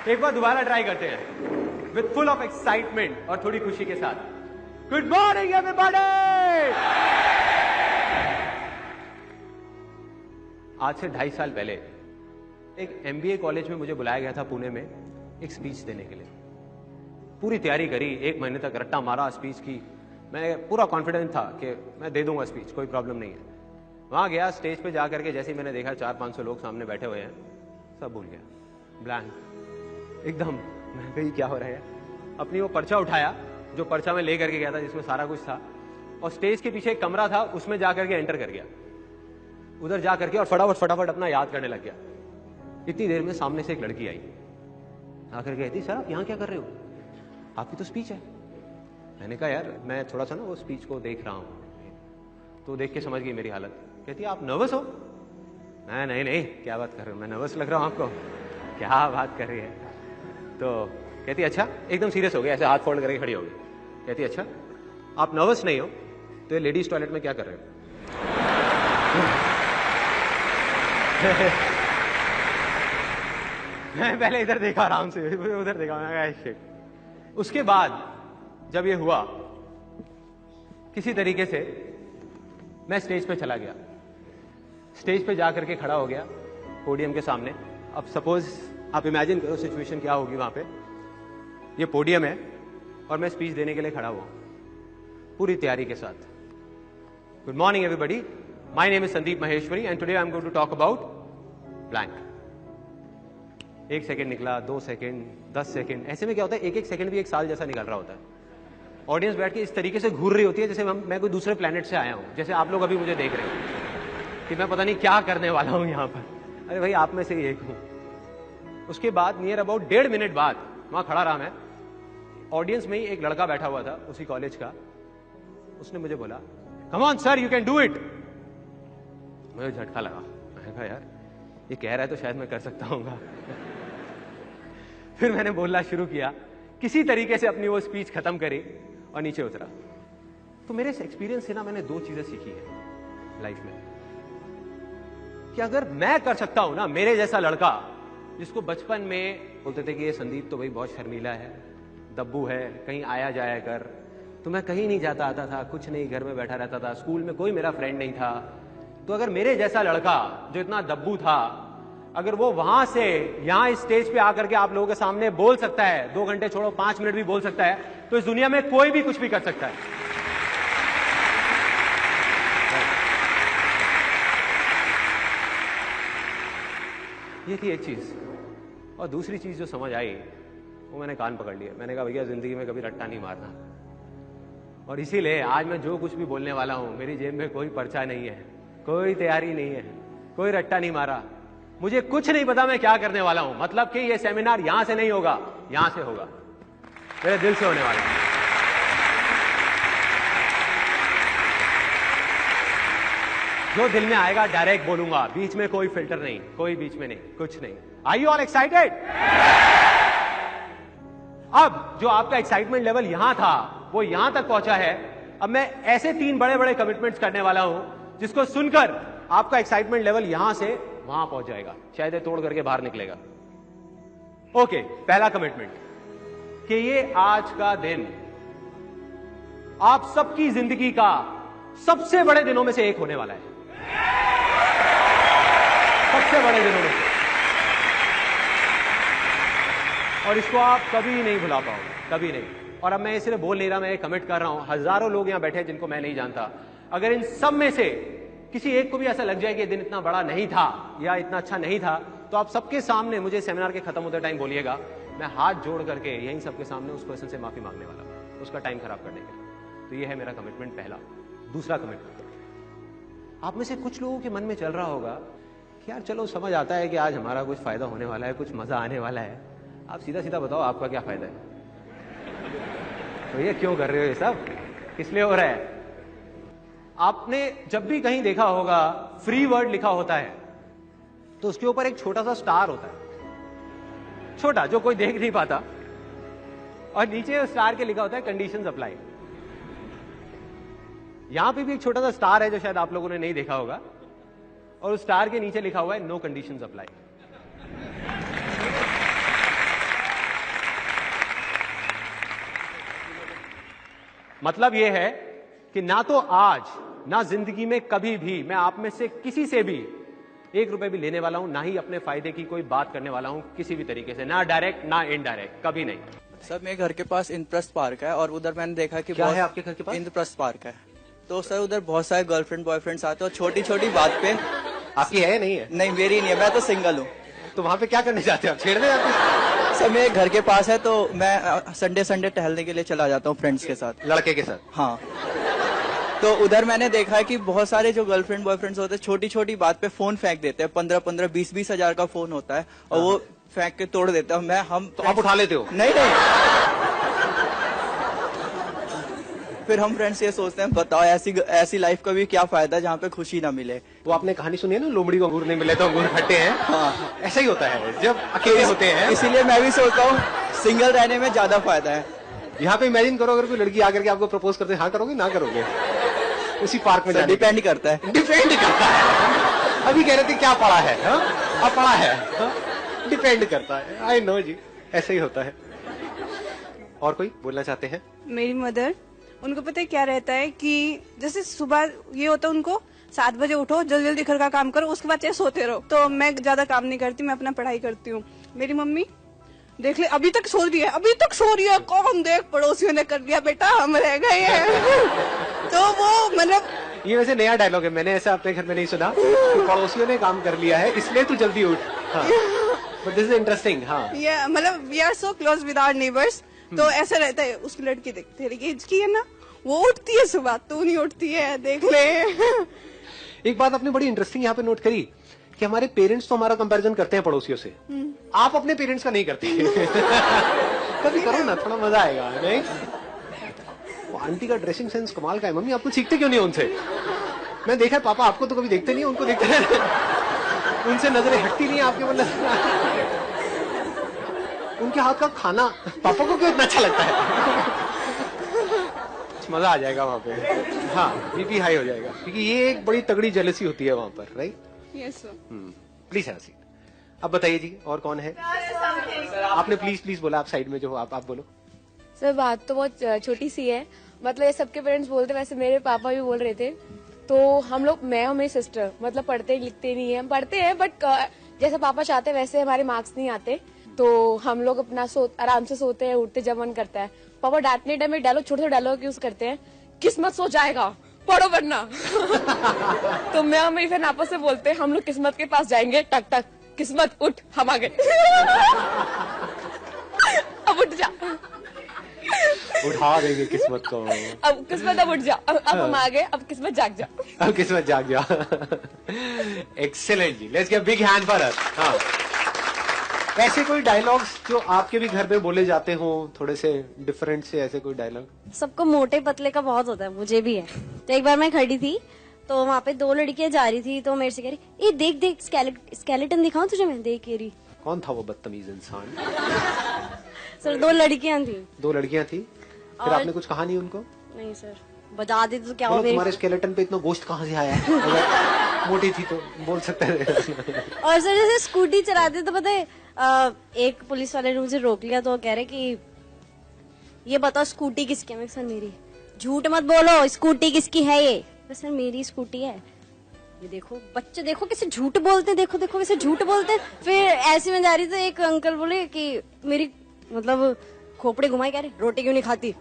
एक बार दोबारा ट्राई करते हैं विथ फुल ऑफ एक्साइटमेंट और थोड़ी खुशी के साथ। Good morning everybody. आज से 2.5 साल पहले एक MBA कॉलेज में मुझे बुलाया गया था पुणे में एक स्पीच देने के लिए। पूरी तैयारी करी, 1 महीने तक रट्टा मारा स्पीच की। मैं पूरा कॉन्फिडेंट था कि मैं दे दूंगा स्पीच, कोई प्रॉब्लम नहीं है। वहां गया, स्टेज पे जाकर के जैसे ही मैंने देखा 400-500 लोग सामने बैठे हुए हैं, सब भूल गया, ब्लैंक एकदम। मैं कही क्या हो रहा है। अपनी वो पर्चा उठाया जो पर्चा में लेकर के गया था जिसमें सारा कुछ था, और स्टेज के पीछे एक कमरा था, उसमें जाकर के एंटर कर गया। उधर जाकर के और फटाफट अपना याद करने लग गया। इतनी देर में सामने से एक लड़की आई, आकर के कहती, सर आप यहाँ क्या कर रहे हो, आपकी तो स्पीच है। मैंने कहा यार मैं थोड़ा सा ना वो स्पीच को देख रहा हूँ। तो देख के समझ गई मेरी हालत। कहती आप नर्वस हो। मैं नहीं क्या बात कर रहे हो, मैं नर्वस लग रहा हूँ आपको, क्या बात कर रही है। तो कहती अच्छा, एकदम सीरियस हो गई, ऐसे हाथ फोल्ड करके खड़ी हो गई। कहती अच्छा आप नर्वस नहीं हो तो ये लेडीज टॉयलेट में क्या कर रहे हो। मैं पहले इधर देखा आराम से, उधर देखा, मैं शिट। उसके बाद जब ये हुआ, किसी तरीके से मैं स्टेज पे चला गया। स्टेज पे जाकर के खड़ा हो गया पोडियम के सामने। अब सपोज आप इमेजिन करो सिचुएशन क्या होगी। वहां पे ये पोडियम है और मैं स्पीच देने के लिए खड़ा हुआ पूरी तैयारी के साथ। Good morning everybody, my name is Sandeep Maheshwari and today I am going to talk about blank. 1 second निकला, 2 सेकंड, 10 सेकंड, ऐसे में क्या होता है, एक सेकंड भी 1 साल जैसा निकल रहा होता है। ऑडियंस बैठ के इस तरीके से घूर रही होती है जैसे मैं कोई दूसरे प्लेनेट से आया हूं, जैसे आप लोग अभी मुझे देख रहे हो कि मैं पता नहीं क्या करने वाला हूं यहां पर। अरे भाई आप में से ही एक हूं। उसके बाद नियर अबाउट 1.5 मिनट बाद वहां खड़ा रहा मैं। ऑडियंस में ही एक लड़का बैठा हुआ था उसी कॉलेज का। उसने मुझे बोला come on sir you can do it. मुझे झटका लगा। मैंने कहा यार ये कह रहा है तो शायद मैं कर सकता हूँगा। फिर मैंने बोलना शुरू किया, किसी तरीके से अपनी वो स्पीच खत्म करी और नीचे उतरा। तो मेरे इस एक्सपीरियंस से ना मैंने 2 चीजें सीखी है लाइफ में, कि अगर मैं कर सकता हूं ना, मेरे जैसा लड़का जिसको बचपन में बोलते थे कि ये संदीप तो भाई बहुत शर्मीला है, दब्बू है, कहीं आया जाया कर, तो मैं कहीं नहीं जाता आता था, कुछ नहीं, घर में बैठा रहता था, स्कूल में कोई मेरा फ्रेंड नहीं था। तो अगर मेरे जैसा लड़का जो इतना दब्बू था, अगर वो वहां से यहां इस स्टेज पे आकर के आप लोगों के सामने बोल सकता है, 2 घंटे छोड़ो 5 मिनट भी बोल सकता है, तो इस दुनिया में कोई भी कुछ भी कर सकता है। ये थी एक चीज। और दूसरी चीज जो समझ आई वो मैंने कान पकड़ लिया। मैंने कहा भैया जिंदगी में कभी रट्टा नहीं मारना। और इसीलिए आज मैं जो कुछ भी बोलने वाला हूं, मेरी जेब में कोई पर्चा नहीं है, कोई तैयारी नहीं है, कोई रट्टा नहीं मारा। मुझे कुछ नहीं पता मैं क्या करने वाला हूं। मतलब कि ये सेमिनार यहां से नहीं होगा, यहां से होगा, मेरे दिल से होने वाला है। जो दिल में आएगा डायरेक्ट बोलूंगा, बीच में कोई फिल्टर नहीं, कोई बीच में नहीं, कुछ नहीं। Are you all excited? अब जो आपका एक्साइटमेंट लेवल यहां था वो यहां तक पहुंचा है। अब मैं ऐसे 3 बड़े बड़े कमिटमेंट्स करने वाला हूं जिसको सुनकर आपका एक्साइटमेंट लेवल यहां से वहां पहुंच जाएगा, शायद ये तोड़ करके बाहर निकलेगा। ओके, पहला कमिटमेंट कि ये आज का दिन आप सबकी जिंदगी का सबसे बड़े दिनों में से एक होने वाला है। सबसे बड़े दिनों में से। और इसको आप कभी नहीं भुला पाओगे, कभी नहीं। और अब मैं ये सिर्फ बोल नहीं रहा, मैं कमिट कर रहा हूं। हजारों लोग यहां बैठे हैं जिनको मैं नहीं जानता। अगर इन सब में से किसी एक को भी ऐसा लग जाए कि दिन इतना बड़ा नहीं था या इतना अच्छा नहीं था, तो आप सबके सामने मुझे सेमिनार के खत्म होते टाइम बोलिएगा। मैं हाथ जोड़ करके यहीं सबके सामने उस पर्सन से माफी मांगने वाला हूं, उसका टाइम खराब करने के लिए। तो ये है मेरा कमिटमेंट पहला। दूसरा कमिटमेंट, आप में से कुछ लोगों के मन में चल रहा होगा कि यार चलो समझ आता है कि आज हमारा कुछ फायदा होने वाला है, कुछ मजा आने वाला है। आप सीधा सीधा बताओ आपका क्या फायदा है? तो ये क्यों कर रहे हो ये सब, किस लिए हो रहा है? आपने जब भी कहीं देखा होगा फ्री वर्ड लिखा होता है तो उसके ऊपर एक छोटा सा स्टार होता है, छोटा, जो कोई देख नहीं पाता, और नीचे उस स्टार के लिखा होता है कंडीशंस अप्लाई। यहां पे भी एक छोटा सा स्टार है जो शायद आप लोगों ने नहीं देखा होगा, और उस स्टार के नीचे लिखा हुआ है नो कंडीशंस अप्लाई। मतलब ये है कि ना तो आज ना जिंदगी में कभी भी मैं आप में से किसी से भी 1 रुपए भी लेने वाला हूं, ना ही अपने फायदे की कोई बात करने वाला हूं किसी भी तरीके से, ना डायरेक्ट ना इनडायरेक्ट, कभी नहीं। सर मेरे घर के पास इंद्रप्रस्थ पार्क है और उधर मैंने देखा कि क्या है आपके घर के पास? इंद्रप्रस्थ पार्क है। तो सर उधर बहुत सारे गर्लफ्रेंड बॉयफ्रेंड्स आते हैं और छोटी छोटी बात पे। आपकी है या नहीं है? नहीं मेरी नहीं है, मैं तो सिंगल हूँ। तो वहां पे क्या करने जाते हो आप? छेड़ने जाते हो? सर मेरे घर के पास है तो मैं संडे संडे टहलने के लिए चला जाता हूँ फ्रेंड्स के साथ। लड़के के साथ? हाँ। तो उधर मैंने देखा है कि बहुत सारे जो गर्लफ्रेंड बॉयफ्रेंड्स होते हैं छोटी छोटी बात पे फोन फेंक देते हैं। 15-15, 20-20 हजार का फोन होता है और वो फेंक के तोड़ देते हैं। तो आप उठा लेते हो? नहीं। फिर हम फ्रेंड्स ये सोचते हैं बताओ ऐसी लाइफ का भी क्या फायदा जहाँ पे खुशी ना मिले। वो आपने कहानी सुनी है ना, लोमड़ी को अंगूर नहीं मिले तो अंगूर खट्टे हैं। हाँ ऐसा ही होता है जब अकेले होते हैं। इसीलिए मैं भी सोचता हूँ सिंगल रहने में ज्यादा फायदा है। यहाँ पे इमेजिन करो अगर कोई लड़की आकर के आपको प्रपोज करते, हाँ करोगे ना करोगे? उसी पार्क में डिपेंड करता है। डिपेंड करता है। अभी कह रहे थे क्या पढ़ा है? अब पढ़ा है। डिपेंड करता है। आई नो जी, ऐसा ही होता है। और कोई बोलना चाहते हैं? मेरी मदर, उनको पता है क्या रहता है कि जैसे सुबह ये होता है उनको 7 बजे उठो, जल्दी जल्दी घर का काम करो, उसके बाद चाहे सोते रहो। तो मैं ज्यादा काम नहीं करती, मैं अपना पढ़ाई करती हूँ। मेरी मम्मी देख ले अभी तक सो रही है, अभी तक सो रही है। कौन देख, पड़ोसियों ने कर लिया बेटा, हम रह गए हैं। तो वो मतलब ये वैसे नया डायलॉग है, मैंने ऐसा अपने घर में नहीं सुना कि पड़ोसियों ने काम कर लिया है इसलिए तू जल्दी उठ। But this is interesting. हाँ ये मतलब we are so close with our neighbours. तो ऐसा रहता है। उसकी लड़की देखते एज की है ना, वो उठती है सुबह, तू नहीं उठती है, देख ले। एक बात आपने बड़ी इंटरेस्टिंग यहाँ पे नोट करी कि हमारे पेरेंट्स तो हमारा कंपैरिजन करते हैं पड़ोसियों से, आप अपने पेरेंट्स का नहीं करते। कभी करो ना, थोड़ा मजा आएगा नहीं? वो आंटी का ड्रेसिंग सेंस कमाल का है। मम्मी आपको सीखते क्यों नहीं उनसे? मैं देखा है पापा आपको तो कभी देखते नहीं, उनको देखते हैं। उनसे नजरें हटती नहीं आपके, मतलब उनके हाथ का खाना पापा को क्यों इतना अच्छा लगता है? मजा आ जाएगा वहाँ पे। हाँ, बीपी हाई हो जाएगा क्योंकि ये एक बड़ी तगड़ी जेलसी होती है वहाँ पर, right? Yes sir. Please have a seat. अब बताइए जी, और कौन है? आपने प्लीज बोला, आप साइड में जो हो आप बोलो। सर बात तो बहुत छोटी सी है, मतलब ये सबके पेरेंट्स बोलते, वैसे मेरे पापा भी बोल रहे थे। तो हम लोग, मैं और मेरी सिस्टर, मतलब पढ़ते लिखते नहीं है, हम पढ़ते हैं बट जैसे पापा चाहते हैं वैसे हमारे मार्क्स नहीं आते। तो हम लोग अपना आराम से सोते हैं, उठते जब मन करता है। पापा डांटने टाइम में डायलॉग, छोटे छोटे डायलॉग यूज करते हैं, किस्मत सो जाएगा, पढ़ो वरना। तो मैं और मेरी फ्रेंड आपस में बोलते हैं हम लोग किस्मत के पास जाएंगे, टक टक, किस्मत उठ, हम आ गए। अब उठ जा, उठा देंगे किस्मत को। अब किस्मत, अब उठ जा, अब हम आ गए, अब किस्मत जाग जा। अब किस्मत जाग जा। एक्सेलेंट जी, let's give big hand for us. हाँ, ऐसे कोई डायलॉग्स जो आपके भी घर में बोले जाते हो, थोड़े से डिफरेंट से, ऐसे कोई डायलॉग? सबको मोटे पतले का बहुत होता है, मुझे भी है। तो एक बार मैं खड़ी थी तो वहाँ पे 2 लड़कियां जा रही थी, तो मेरे से कह रही, ए देख देख स्केलेटन दिखाऊं तुझे मैं? देख कह रही। कौन था वो बदतमीज इंसान? सर 2 लड़कियां थी। 2 लड़कियां थी, फिर आपने कुछ कहा नहीं उनको? नहीं सर, बजा दी तो क्या हो। तुम्हारे स्केलेटन पे इतना गोश्त कहाँ से आया? अगर मोटी थी तो बोल सकते थे। और सर जैसे स्कूटी चलाते तो पता है, एक पुलिस वाले ने मुझे रोक लिया, तो कह रहे कि ये बताओ स्कूटी किसकी है? मैं सर मेरी। झूठ मत बोलो, स्कूटी किसकी है ये? सर मेरी स्कूटी है। ये देखो बच्चे, देखो कैसे झूठ बोलते हैं, देखो देखो कैसे झूठ बोलते हैं। फिर ऐसे में जा रही तो एक अंकल बोले कि मेरी मतलब खोपड़ी घुमाई, कह रहे रोटी क्यों नहीं खाती? ये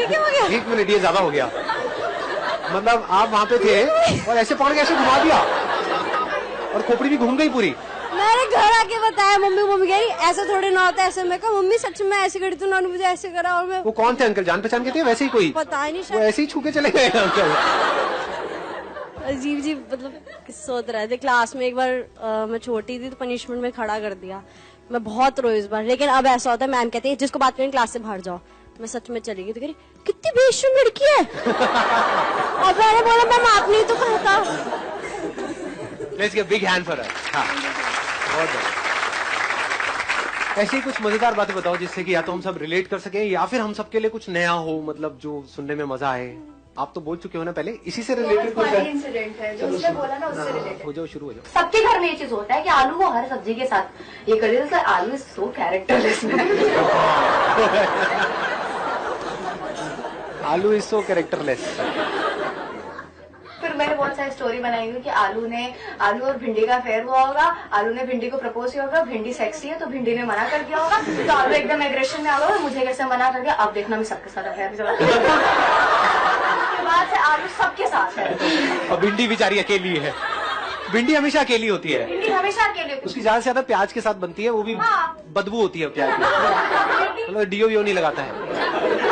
क्या हो गया? 1 मिनट, ये ज्यादा हो गया। मतलब आप वहाँ पे थे और ऐसे पकड़ के ऐसे घुमा दिया और खोपड़ी भी घूम गई पूरी। मैंने घर आके बताया, मम्मी कह रही ऐसे थोड़े ना होता, ऐसे। मैं कहा मम्मी सच में ऐसे करी, तो उन्होंने मुझे ऐसे करा। और मैं, वो कौन थे अंकल? जान पहचान के थे वैसे ही कोई? पता ही नहीं, वो ऐसे ही छू के चले गए अंकल। अजीब मतलब किस्से होते रहे थे। क्लास में एक बार मैं छोटी थी तो पनिशमेंट में खड़ा कर दिया। मैं बहुत रोई इस बार, लेकिन अब ऐसा होता है, मैम कहती है जिसको बात करें क्लास से बाहर जाओ। मैं सच में चली गई तो कह रही कितनी बेशर्म लड़की है। और मैंने बोला मैम आपने तो कहा था। Let's give big hand for her. हाँ, बहुत बढ़िया। ऐसी कुछ मजेदार बातें बताओ जिससे कि या तो हम सब रिलेट कर सकें या फिर हम सबके लिए कुछ नया हो, मतलब जो सुनने में मजा आए। आप तो बोल चुके हो ना पहले, इसी से रिलेटेड कुछ इंसिडेंट है जो उसने बोला ना, उससे रिलेटेड हो जाओ, शुरू हो जाओ। सबके घर में ये चीज होता है कि आलू को हर सब्जी के साथ ये कर देते हैं। आलू इज सो कैरेक्टरलेस। आलू इज सो कैरेक्टरलेस। फिर मैंने बहुत सारी स्टोरी बनाई हुई कि आलू और भिंडी का अफेयर हुआ होगा, आलू ने भिंडी को प्रपोज किया होगा, भिंडी सेक्सी है तो भिंडी ने मना कर दिया होगा, तो आलू एकदम एग्रेशन में आ गया, मुझे कैसे मना कर दिया, अब देखना मैं सबके साथ अफेयर चला। उसके बाद से आलू सबके साथ है और भिंडी बेचारी अकेली है। भिंडी हमेशा अकेली होती है, भिंडी हमेशा अकेले। उसकी ज्यादा से ज्यादा प्याज के साथ बनती है, वो भी बदबू होती है प्याज की, मतलब डीओ नहीं लगाता है।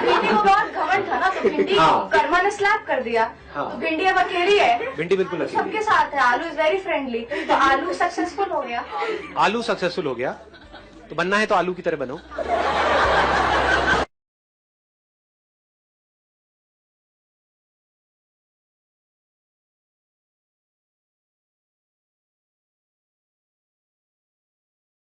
भिंडी को बहुत घमंड था ना, तो भिंडी को कर्मा ने स्लैप कर दिया, तो भिंडी अब अकेली है। भिंडी बिल्कुल अकेली सबके साथ है, आलू इज वेरी फ्रेंडली, तो आलू सक्सेसफुल हो गया। आलू सक्सेसफुल हो गया, तो बनना है तो आलू की तरह बनो।